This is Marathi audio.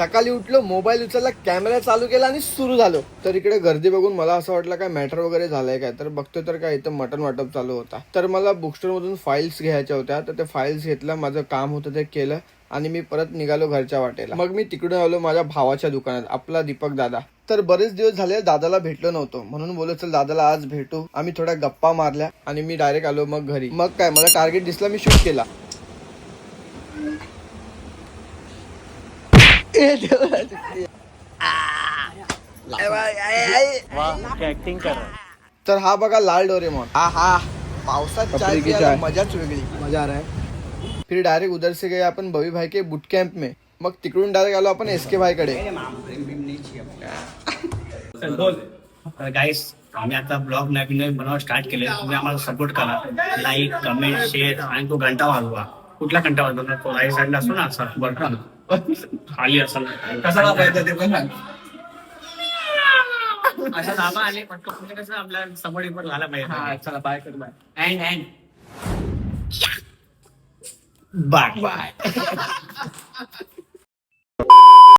सकाळी उठलो, मोबाईल उचलला, कॅमेरा चालू केला आणि सुरू झालो. तर इकडे गर्दी बघून मला असं वाटलं काय मॅटर वगैरे झालंय काय. तर बघतो तर काय इथं मटन वाटप चालू होता. तर मला बुक स्टोर मधून फाईल्स घ्यायच्या होत्या. तर ते फाईल्स घेतल्या, माझं काम होतं ते केलं आणि मी परत निघालो घरच्या वाटेला. मग मी तिकडून आलो माझ्या भावाच्या दुकानात, आपला दीपक दादा. तर बरेच दिवस झाले दादाला भेटलो नव्हतो, म्हणून बोललो चल दादाला आज भेटू. आम्ही थोड्या गप्पा मारल्या आणि मी डायरेक्ट आलो मग घरी. मग काय मला टार्गेट दिसला, मी शूट केला. तर हा बघा लाल डोरेमॉन. हा पावसात चाय प्यायला मजाच वेगळी, मजा आ रहा है. फिर डायरेक्ट उधर से गए आपण भवी भाई के बूट कॅम्प में. मग तिकडून डायरेक्ट आलो आपण एसके भाई कडे. गाईस आम्ही आता ब्लॉग नवीन बनवायला स्टार्ट केले. तुम्ही आम्हाला सपोर्ट करा, लाईक कमेंट शेअर आणि तो घंटा वाजवा. कुठला घंटा वाजवणार, तो राईट साईडला असतो ना असा बटन खाली असा कसा वापरायचा ते पण अशा दाबा आले पटकन कसं आपल्या समोर पण झाला पाहिजे. चला बाय कर, बाय अँड बाय बाय.